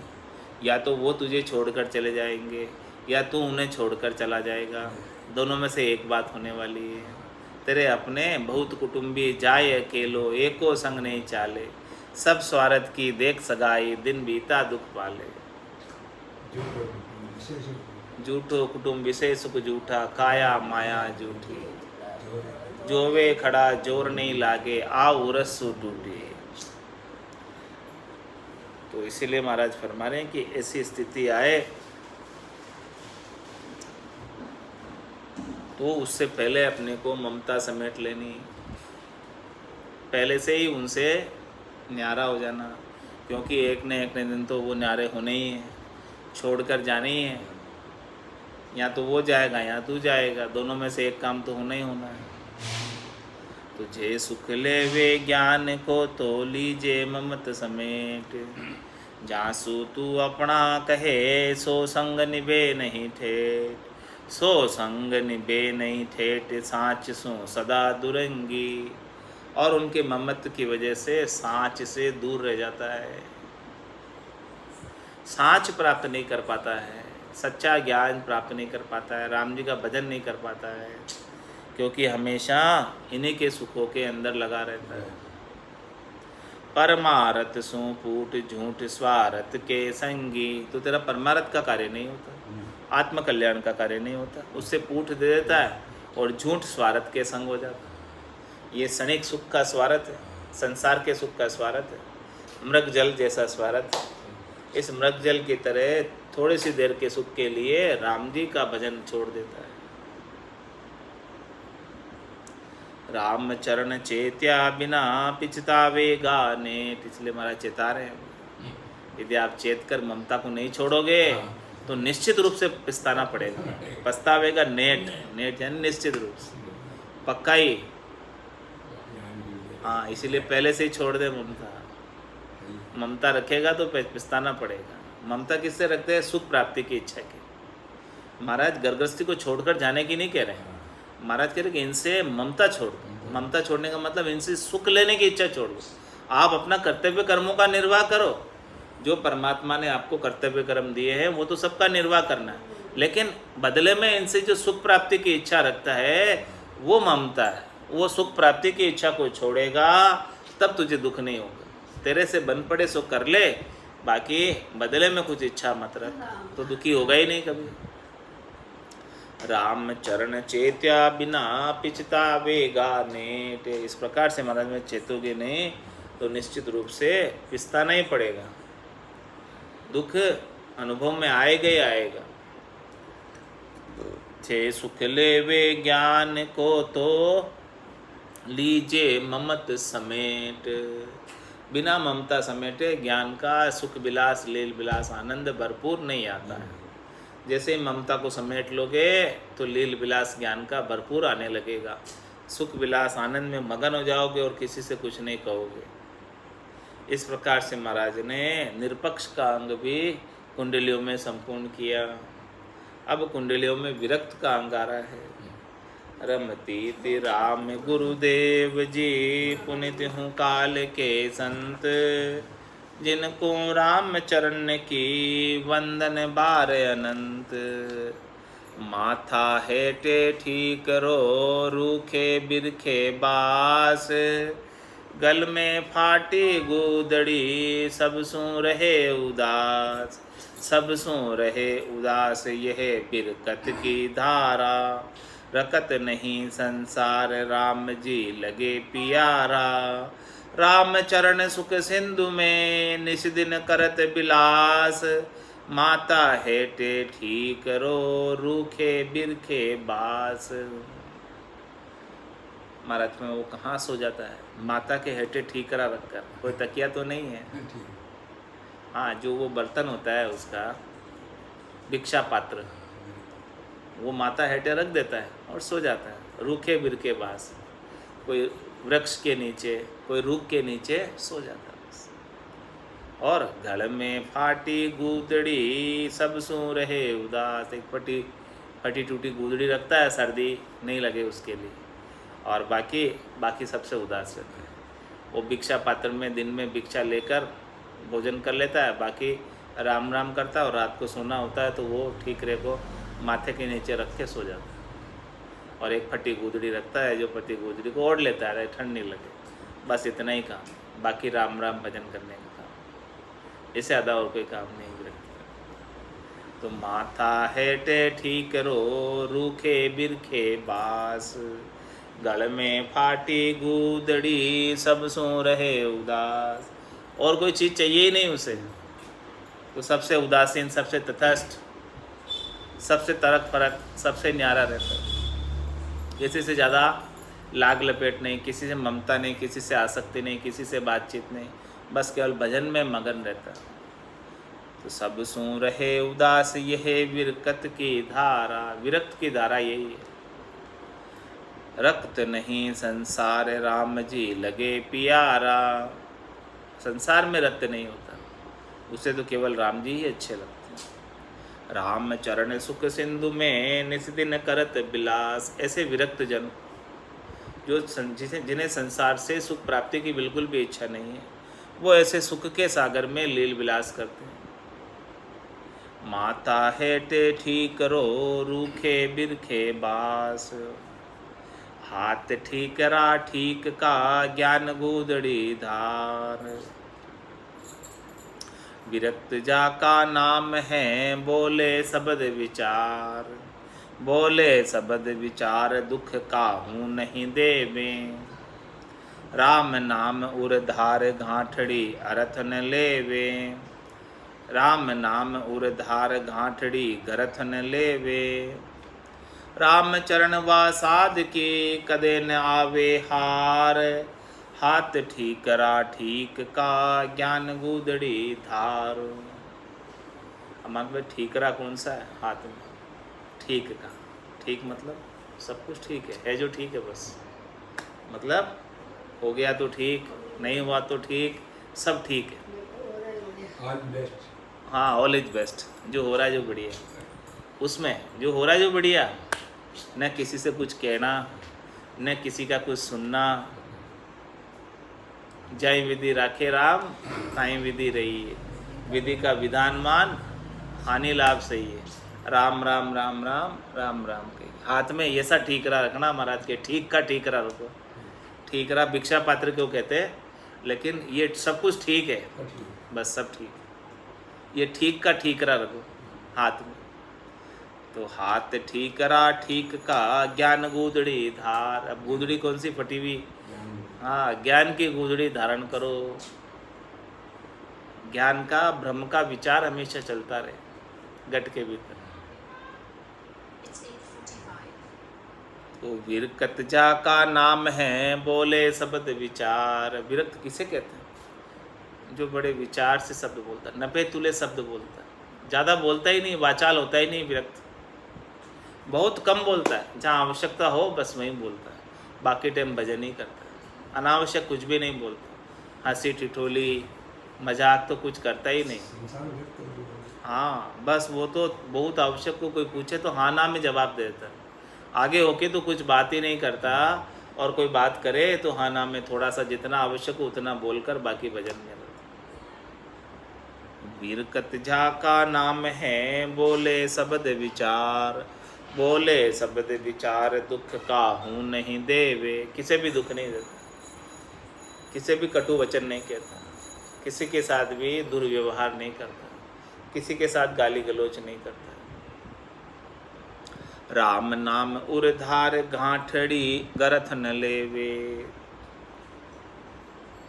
या तो वो तुझे छोड़कर चले जाएंगे या तू उन्हें छोड़कर चला जाएगा, दोनों में से एक बात होने वाली है। तेरे अपने बहुत कुटुंबी जाए अकेलो, एको संग नहीं चाले। सब स्वार्थ की देख सगाई, दिन बीता दुख पाले। झूठो कुटुंब विशेष सुख झूठा, काया माया झूठी। जोवे खड़ा जोर नहीं लागे, आओ रस्सु टूटी। तो इसीलिए महाराज फरमा रहे हैं कि ऐसी स्थिति आए तो उससे पहले अपने को ममता समेट लेनी, पहले से ही उनसे न्यारा हो जाना। क्योंकि एक न एक दिन तो वो न्यारे होने ही हैं, छोड़कर जाने ही हैं। या तो वो जाएगा या तू जाएगा, दोनों में से एक काम तो होना ही होना है। तुझे सुख लेवे ज्ञान को तो लीजे ममत समेट। जासु तू अपना कहे सो संग निभे नहीं ठेठ। सो संग निभे नहीं ठेठ, साच सो सदा दुरंगी। और उनके ममत्व की वजह से साँच से दूर रह जाता है, साँच प्राप्त नहीं कर पाता है, सच्चा ज्ञान प्राप्त नहीं कर पाता है, राम जी का भजन नहीं कर पाता है, क्योंकि हमेशा इन्हीं के सुखों के अंदर लगा रहता है। परमारथ सो पूट झूठ स्वार्थ के संगी, तो तेरा परमारथ का कार्य नहीं होता, आत्म कल्याण का कार्य नहीं होता, उससे पूठ दे देता है और झूठ स्वार्थ के संग हो जाता है। ये क्षणिक सुख का स्वार्थ है, संसार के सुख का स्वार्थ है, मृग जल जैसा स्वार्थ है। इस मृग जल की तरह थोड़ी सी देर के सुख के लिए राम जी का भजन छोड़ देता है। राम चरण चेत्या बिना पिछतावे गाने, इसलिए महाराज चेता रहे हैं, यदि आप चेत कर ममता को नहीं छोड़ोगे तो निश्चित रूप से पछताना पड़ेगा। पछतावेगा नेट, नेट यानी निश्चित रूप से, पक्का ही। हाँ, इसीलिए पहले से ही छोड़ दे ममता। ममता रखेगा तो पछताना पड़ेगा। ममता किससे रखते हैं? सुख प्राप्ति की इच्छा की। महाराज गर्भगृहस्थी को छोड़कर जाने की नहीं कह रहे हैं, महाराज कह रहे कि इनसे ममता छोड़ दो। ममता छोड़ने का मतलब इनसे सुख लेने की इच्छा छोड़ दो। आप अपना कर्तव्य कर्मों का निर्वाह करो, जो परमात्मा ने आपको कर्तव्य कर्म दिए हैं वो तो सबका निर्वाह करना है, लेकिन बदले में इनसे जो सुख प्राप्ति की इच्छा रखता है वो ममता है। वो सुख प्राप्ति की इच्छा को छोड़ेगा तब तुझे दुख नहीं होगा। तेरे से बन पड़े सो कर ले, बाकी बदले में कुछ इच्छा मत रख, तो दुखी होगा ही नहीं कभी। राम चरण चेत्या बिना पिछता वेगा नेट, इस प्रकार से महाराज में चेतोगे नहीं तो निश्चित रूप से पिछताना ही पड़ेगा, दुख अनुभव में आएगा ही आएगा। छे सुख लेवे ज्ञान को तो लीजे ममत समेट, बिना ममता समेटे ज्ञान का सुख विलास लील विलास आनंद भरपूर नहीं आता है। जैसे ही ममता को समेट लोगे तो लील विलास ज्ञान का भरपूर आने लगेगा, सुख विलास आनंद में मगन हो जाओगे और किसी से कुछ नहीं कहोगे। इस प्रकार से महाराज ने निरपक्ष का अंग भी कुंडलियों में संपूर्ण किया। अब कुंडलियों में विरक्त का अंग आ रहा है। रमती राम गुरुदेव जी पुनित हूँ काल के संत, जिनको राम चरण की वंदन बार अनंत। माथा हेटे ठीक करो रूखे बिरखे बास, गल में फाटी गुदड़ी सब सू रहे उदास, सब सू रहे उदास यह बिरकत की धारा। रकत नहीं संसार राम जी लगे पियारा, राम चरण सुख सिंधु में निश दिन करत बिलास। माता हेटे ठीक करो रूखे बिरखे बास। महाराज में वो कहाँ सो जाता है? माता के हेटे ठीक करा रखकर, कोई तकिया तो नहीं है। हाँ, जो वो बर्तन होता है उसका भिक्षा पात्र, वो माता हेटे रख देता है और सो जाता है रूखे बिरखे बास। कोई वृक्ष के नीचे, कोई रूख के नीचे सो जाता है बस। और गल में फाटी गूदड़ी सब सो रहे उदास, एक फटी टूटी गूदड़ी रखता है, सर्दी नहीं लगे उसके लिए, और बाकी सबसे उदास रहता है। वो भिक्षा पात्र में दिन में भिक्षा लेकर भोजन कर लेता है, बाकी राम राम करता है, और रात को सोना होता है तो वो ठीक रहे को माथे के नीचे रख के सो जाता है। और एक फटी गूदड़ी रखता है, जो फटी गूदड़ी को ओढ़ लेता है ठंड नहीं लगे, बस इतना ही काम, बाकी राम राम भजन करने का काम, इससे ज़्यादा और कोई काम नहीं रखता। तो माथा हेटे ठीक रो रूखे बिरखे बास, गल में फाटी गूदड़ी सब सो रहे उदास। और कोई चीज़ चाहिए ही नहीं उसे, तो सबसे उदासीन, सबसे तटस्थ, सबसे तरक फरक, सबसे न्यारा रहता है। किसी से ज़्यादा लाग लपेट नहीं, किसी से ममता नहीं, किसी से आसक्ति नहीं, किसी से बातचीत नहीं, बस केवल भजन में मगन रहता है। तो सब सू रहे उदास यह विरकत की धारा, विरक्त की धारा यही है। रक्त नहीं संसार राम जी लगे पियारा, संसार में रक्त नहीं होता, उसे तो केवल राम जी ही अच्छे लगते हैं। राम चरण सुख सिंधु में निस दिन करत बिलास, ऐसे विरक्त जन जिन्हें संसार से सुख प्राप्ति की बिल्कुल भी इच्छा नहीं है, वो ऐसे सुख के सागर में लील विलास करते हैं। माता हेटे ठीक करो रूखे बिरखे बास, हाथ ठीकरा ठीक का ज्ञान गूदड़ी धार। विरक्त जा का नाम है बोले शब्द विचार, बोले शब्द विचार दुख काहू नहीं देवे। राम नाम उरधार घाटड़ी अरथ न लेवे, राम नाम उरधार घाटड़ी गरथ न लेवे। राम चरण वा साध के कदे न आवे हार, हाथ ठीकरा ठीक का ज्ञान गूदड़ी धार। हमारे ठीकरा कौन सा है? हाथ में ठीक का। ठीक मतलब सब कुछ ठीक है जो ठीक है बस, मतलब हो गया तो ठीक, नहीं हुआ तो ठीक, सब ठीक है। All best. हाँ, ऑल इज बेस्ट। जो हो रहा है जो बढ़िया, उसमें जो हो रहा है जो बढ़िया, न किसी से कुछ कहना, न किसी का कुछ सुनना। जय विधि राखे राम, ताई विधि रही है। विधि का विधान मान, हानि लाभ सही है। राम राम राम राम राम राम कही। हाथ में ऐसा ठीकरा रखना महाराज के, ठीक का ठीकरा रखो। ठीकरा भिक्षा पात्र क्यों कहते हैं, लेकिन ये सब कुछ ठीक है, बस सब ठीक। ये ठीक का ठीकरा रखो हाथ में। तो हाथ ठीकरा ठीक का ज्ञान गूदड़ी धार। अब गूदड़ी कौन सी? फटी हुई। हाँ, ज्ञान की गूदड़ी धारण करो। ज्ञान का, ब्रह्म का विचार हमेशा चलता रहे गट के भीतर। तो विरकत जा का नाम है बोले शब्द विचार। विरक्त किसे कहते हैं? जो बड़े विचार से शब्द बोलता है, नपे तुले शब्द बोलता है, ज़्यादा बोलता ही नहीं, वाचाल होता ही नहीं विरक्त। बहुत कम बोलता है, जहाँ आवश्यकता हो बस वहीं बोलता है, बाकी टाइम भजन ही करता है। अनावश्यक कुछ भी नहीं बोलता, हंसी ठिठोली मजाक तो कुछ करता ही नहीं। हाँ, बस वो तो बहुत आवश्यक को कोई पूछे तो हाँ ना में जवाब देता है, आगे होके तो कुछ बात ही नहीं करता। और कोई बात करे तो हाँ ना में थोड़ा सा जितना आवश्यक हो उतना बोलकर बाकी भजन में रहता। विरकत झा का नाम है बोले शब्द विचार, बोले शब्द विचार दुख काहू नहीं देवे। किसे भी दुख नहीं देता, किसे भी कटु वचन नहीं कहता, किसी के साथ भी दुर्व्यवहार नहीं करता, किसी के साथ गाली गलौच नहीं करता। राम नाम उरधार गांठड़ी गरथ न लेवे।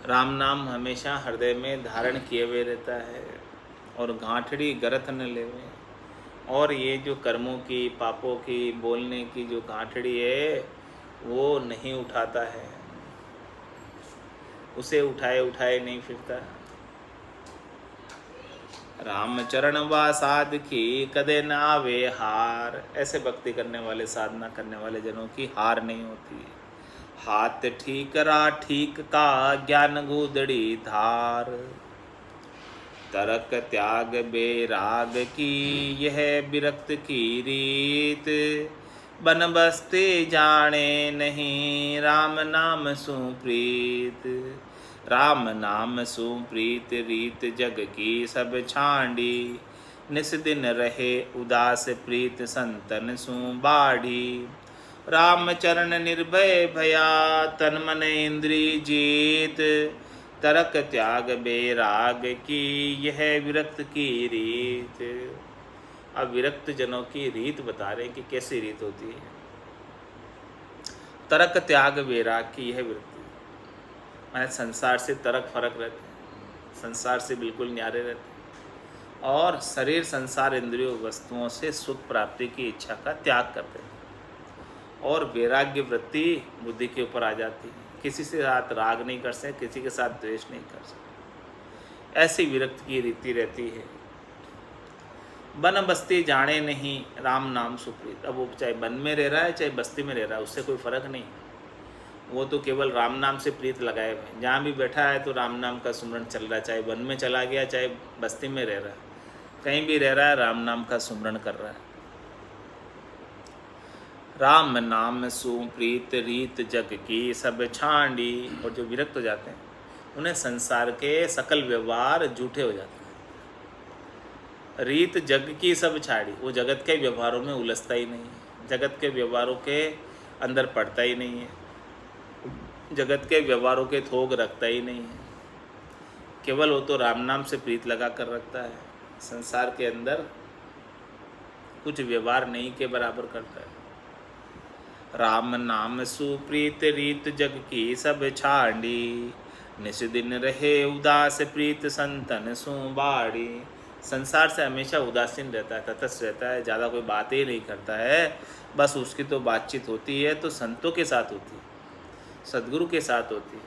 राम नाम हमेशा हृदय में धारण किए हुए रहता है, और गांठड़ी गरथ न लेवे। और ये जो कर्मों की, पापों की, बोलने की जो गांठड़ी है वो नहीं उठाता है, उसे उठाए उठाए नहीं फिरता। राम चरण वा साध की कदे न आवे हार। ऐसे भक्ति करने वाले, साधना करने वाले जनों की हार नहीं होती है। हाथ ठीकरा ठीक का ज्ञान गूदड़ी धार। तरक त्याग बेराग की यह विरक्त की रीत। बन बसते जाने नहीं राम नाम सुप्रीत। राम नाम सुप्रीत रीत जग की सब छांडी। निस दिन रहे उदास प्रीत संतन सु बाढ़ी। राम चरण निर्भय भया तन मन इंद्री जीत। तरक त्याग बेराग की यह विरक्त की रीत। अब विरक्त जनों की रीत बता रहे कि कैसी रीत होती है। तरक त्याग बेराग की यह विरक्ति, मैंने संसार से तरक फरक रहते हैं, संसार से बिल्कुल न्यारे रहते हैं, और शरीर संसार इंद्रियों वस्तुओं से सुख प्राप्ति की इच्छा का त्याग करते हैं। और वैराग्य वृत्ति बुद्धि के ऊपर आ जाती है, किसी से साथ राग नहीं कर सकते, किसी के साथ द्वेष नहीं कर सकते। ऐसी विरक्त की रीति रहती है। बन बस्ती जाने नहीं राम नाम सुप्रीत। अब वो चाहे वन में रह रहा है चाहे बस्ती में रह रहा है, उससे कोई फर्क नहीं, वो तो केवल राम नाम से प्रीत लगाए हुए हैं। जहाँ भी बैठा है तो राम नाम का सुमरण चल रहा है, चाहे वन में चला गया चाहे बस्ती में रह रहा है, कहीं भी रह रहा है राम नाम का सुमरण कर रहा है। राम नाम सुप्रीत रीत जग की सब छांडी। और जो विरक्त हो जाते हैं उन्हें संसार के सकल व्यवहार झूठे हो जाते हैं। रीत जग की सब छाड़ी, वो जगत के व्यवहारों में उलझता ही नहीं है, जगत के व्यवहारों के अंदर पड़ता ही नहीं है, जगत के व्यवहारों के थोक रखता ही नहीं है। केवल वो तो राम नाम से प्रीत लगा कर रखता है, संसार के अंदर कुछ व्यवहार नहीं के बराबर करता है। राम नाम सुप्रीत रीत जग की सब छाड़ी। निस दिन रहे उदास प्रीत संतन सुबाड़ी। संसार से हमेशा उदासीन रहता है, तटस्थ रहता है, ज़्यादा कोई बात ही नहीं करता है। बस उसकी तो बातचीत होती है तो संतों के साथ होती है, सदगुरु के साथ होती है,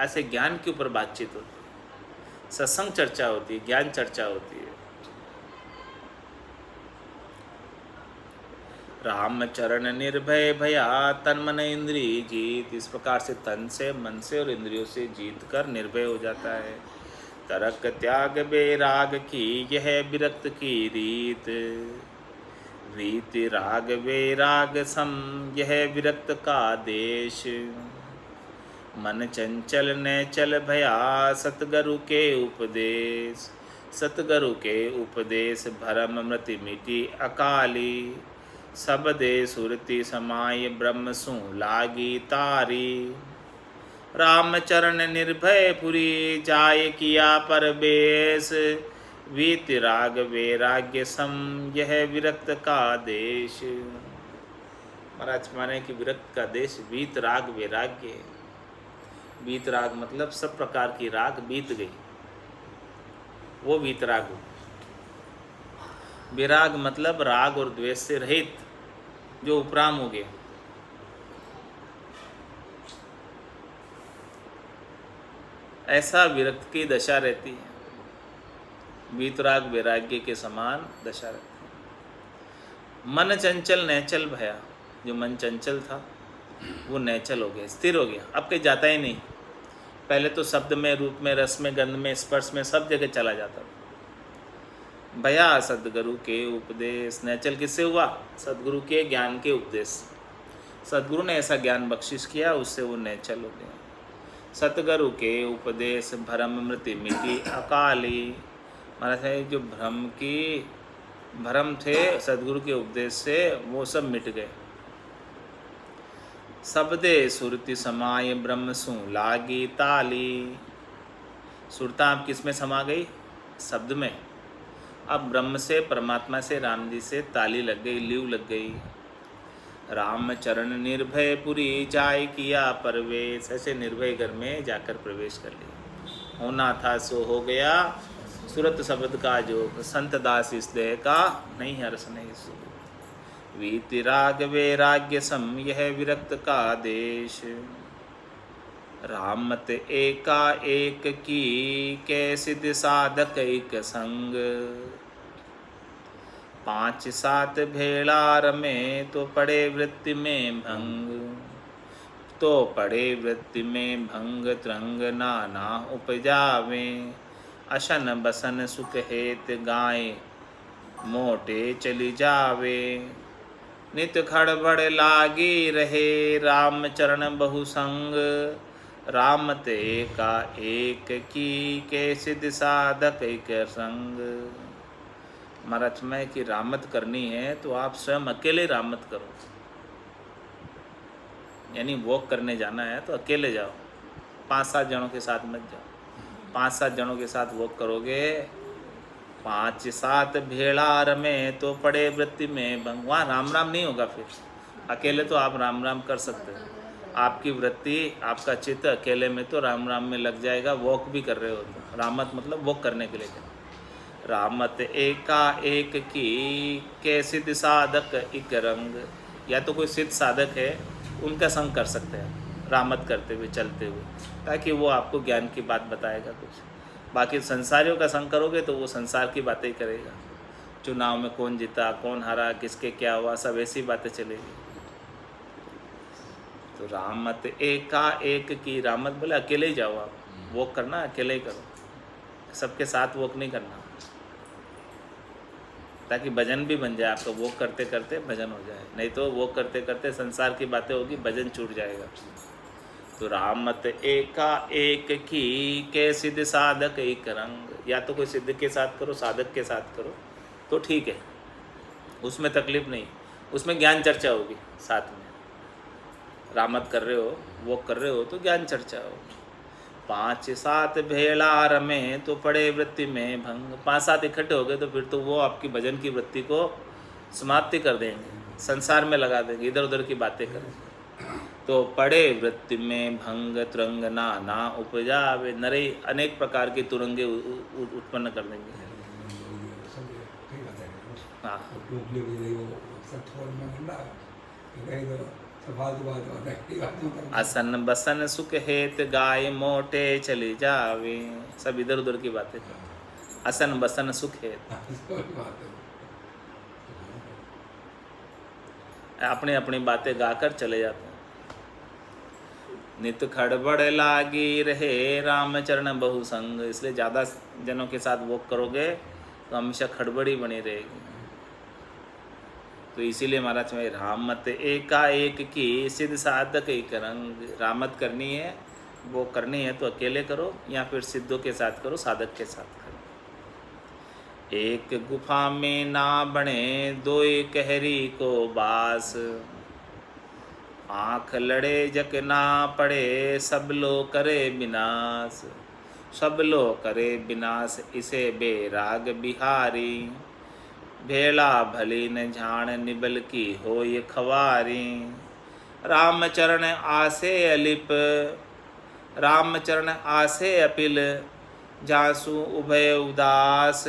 ऐसे ज्ञान के ऊपर बातचीत होती है, सत्संग चर्चा होती है, ज्ञान चर्चा होती है। राम चरण निर्भय भया तन मन इंद्रिय जीत। इस प्रकार से तन से, मन से और इंद्रियों से जीत कर निर्भय हो जाता है। तरक त्याग बेराग की यह विरक्त की रीत। रीत राग वैराग सम यह विरक्त का देश। मन चंचल न चल भया सतगुरु के उपदेश। सतगुरु के उपदेश भरम मृति मिटी अकाली। सब दे सुरति समाय ब्रह्म सु लागी तारी। राम चरण निर्भय पुरी जाय किया परवेश। वीत राग वैराग्य सम यह विरक्त का देश। महाराज माने कि विरक्त का देश वीत राग वैराग्य है। वीत राग मतलब सब प्रकार की राग बीत गई, वो वीत राग हो। विराग मतलब राग और द्वेष से रहित, जो उपराम हो गया। ऐसा विरक्त की दशा रहती है, वीतराग वैराग्य के समान दशा रहती है। मन चंचल नैचल भया, जो मन चंचल था वो नैचल हो गया, स्थिर हो गया, अब कहीं जाता ही नहीं। पहले तो शब्द में, रूप में, रस में, गंध में, स्पर्श में सब जगह चला जाता था। भया सदगुरु के उपदेश। नैचल किससे हुआ? सदगुरु के ज्ञान के उपदेश। सदगुरु ने ऐसा ज्ञान बख्शिश किया, उससे वो नैचल हो गया। सतगुरु के उपदेश भरम मृति मिटी अकाली। महाराज है जो भ्रम थे सदगुरु के उपदेश से वो सब मिट गए। शब्दे सुरति समाय ब्रह्म सु लागी ताली। सुरता अब किस में समा गई? शब्द में। अब ब्रह्म से, परमात्मा से, राम जी से ताली लग गई, लीव लग गई। राम चरण निर्भय पुरी जाय किया प्रवेश। ऐसे निर्भय घर में जाकर प्रवेश कर लिया। होना था सो हो गया, सुरत शब्द का जोग। संत दास इस देह का नहीं हर्ष नहीं सुख। वीति राग वैराग्य सम यह विरक्त का देश। रामत एका एक की कैसिद साधक एक संग। 5-7 भेड़ार में तो पड़े वृत्ति में भंग। तो पड़े वृत्ति में भंग त्रंग नाना उपजावे। अशन बसन सुख हेत गाय मोटे चली जावे। नित खड़बड़ लागी रहे राम चरण बहु संग। राम ते का एक की कैसिद साधक एक संग। महाराज में कि रामत करनी है तो आप स्वयं अकेले रामत करो। यानी वॉक करने जाना है तो अकेले जाओ, 5-7 जनों के साथ मत जाओ। 5-7 जनों के साथ वॉक करोगे, 5-7 भेड़ार में तो पड़े वृत्ति में भंग। वहाँ राम राम नहीं होगा। फिर अकेले तो आप राम राम कर सकते हो, आपकी वृत्ति, आपका चित्त अकेले में तो राम राम में लग जाएगा। वॉक भी कर रहे हो तो रामत मतलब वॉक करने के लिए। रामत एका एक की के सिद्ध साधक एक रंग। या तो कोई सिद्ध साधक है, उनका संग कर सकते हैं रामत करते हुए, चलते हुए, ताकि वो आपको ज्ञान की बात बताएगा कुछ। बाकी संसारियों का संग करोगे तो वो संसार की बातें ही करेगा। चुनाव में कौन जीता, कौन हारा, किसके क्या हुआ, सब ऐसी बातें चलेगी। तो रामत एका एक की, रामत बोले अकेले ही जाओ। आप वॉक करना अकेले ही करो, सबके साथ वॉक नहीं करना। ताकि भजन भी बन जाए आपका, वॉक करते करते भजन हो जाए। नहीं तो वॉक करते करते संसार की बातें होगी, भजन छूट जाएगा। तो राम मत एका एक की के सिद्ध साधक एक रंग। या तो कोई सिद्ध के साथ करो, साधक के साथ करो तो ठीक है, उसमें तकलीफ नहीं, उसमें ज्ञान चर्चा होगी साथ में। रामत कर रहे हो, वॉक कर रहे हो तो ज्ञान चर्चा हो। 5-7 भेड़ा रमे तो पड़े वृत्ति में भंग। 5-7 इकट्ठे हो गए तो फिर तो वो आपकी भजन की वृत्ति को समाप्ति कर देंगे, संसार में लगा देंगे, इधर उधर की बातें करेंगे। तो पड़े वृत्ति में भंग तुरंग ना उपजावे। नरे अनेक प्रकार की तुरंगे उत्पन्न कर देंगे। सब कई बात है। हाँ, टोकली हो गई वो सब थोड़ में ठंडा कहीं तो फालतू बात होता है। असन बसन सुख हेत गाय मोटे चली जावे। सब इधर उधर की बातें कर, असन बसन सुख हेत, अपनी अपनी बातें गाकर चले जाते हैं। नित खड़बड़ लागी रहे राम चरण बहु संग। इसलिए ज़्यादा जनों के साथ वॉक करोगे तो हमेशा खड़बड़ी बनी रहेगी। तो इसीलिए महाराज में राम मत एका एक की सिद्ध साधक एक रंग। रामत करनी है, वो करनी है तो अकेले करो या फिर सिद्धों के साथ करो, साधक के साथ करो। एक गुफा में ना बने दो कहरी को बास। आँख लड़े जक ना पड़े सब लो करे विनाश। सब लो करे विनाश इसे बेराग बिहारी। भेला भली न झाण निबल की हो ये खवारी। रामचरण आसे अलिप रामचरण आसे अपिल जासु उभय उदास।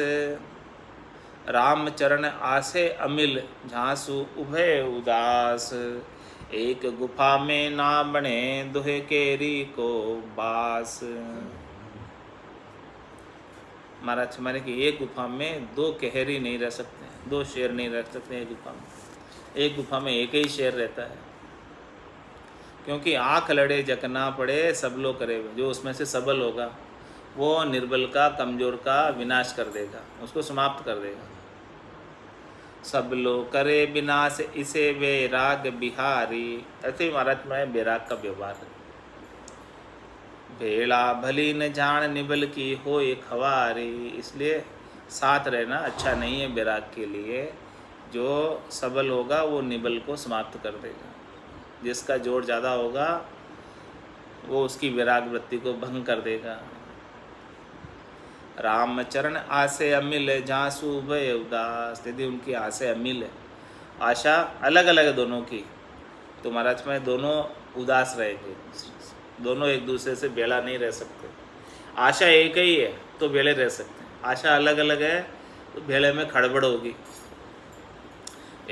रामचरण आसे अमिल झांसु उभय उदास। एक गुफा में ना बने दुहे केरी को बास। महाराज माने कि एक गुफा में दो कहरी नहीं रह सकते, दो शेर नहीं रह सकते एक गुफा में। एक गुफा में एक ही शेर रहता है, क्योंकि आँख लड़े जकना पड़े सब लोग करे। जो उसमें से सबल होगा वो निर्बल का, कमज़ोर का विनाश कर देगा, उसको समाप्त कर देगा। सब लोग करे विनाश इसे वैराग बिहारी। ऐसे ही महाराज में वैराग का व्यवहार है। भेड़ा भली न जान निबल की हो एक खवारी। इसलिए साथ रहना अच्छा नहीं है वैराग के लिए। जो सबल होगा वो निबल को समाप्त कर देगा, जिसका जोर ज़्यादा होगा वो उसकी वैराग वृत्ति को भंग कर देगा। रामचरण आसे अमिल झांसु उभय उदास। यदि उनकी आसे अमिल है, आशा अलग अलग है दोनों की, तो महाराज में दोनों उदास रहेंगे, दोनों एक दूसरे से बेड़ा नहीं रह सकते। आशा एक ही है तो बेड़े रह सकते हैं, आशा अलग अलग है तो बेड़े में खड़बड़ होगी।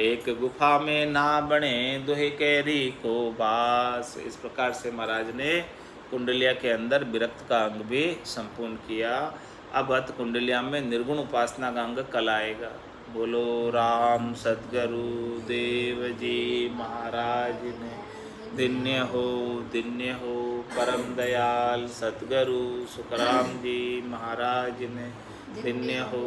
एक गुफा में ना बने दुहे कैरी को बास। इस प्रकार से महाराज ने कुंडलिया के अंदर विरक्त का अंग भी संपूर्ण किया। अब अत कुंडलिया में निर्गुण उपासना का अंग कल आएगा। बोलो राम सद्गुरु देव जी महाराज ने दिन्य हो परम दयाल सद्गुरु सुखराम जी महाराज ने दिन्य हो।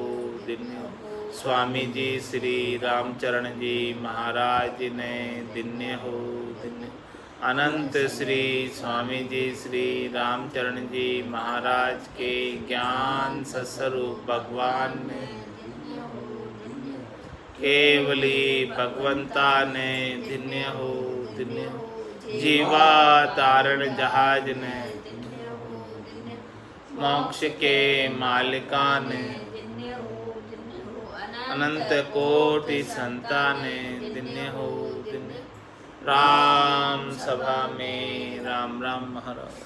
स्वामी जी श्री रामचरण जी महाराज ने दिन्य हो। अनंत श्री स्वामी जी श्री रामचरण जी महाराज के ज्ञान सस्वरूप भगवान ने केवली भगवंता ने दिन्य हो। जीवा तारण जहाज ने मोक्ष के मालिका ने अनंत कोटि संताने दिन्य हो। राम सभा में राम राम महाराज।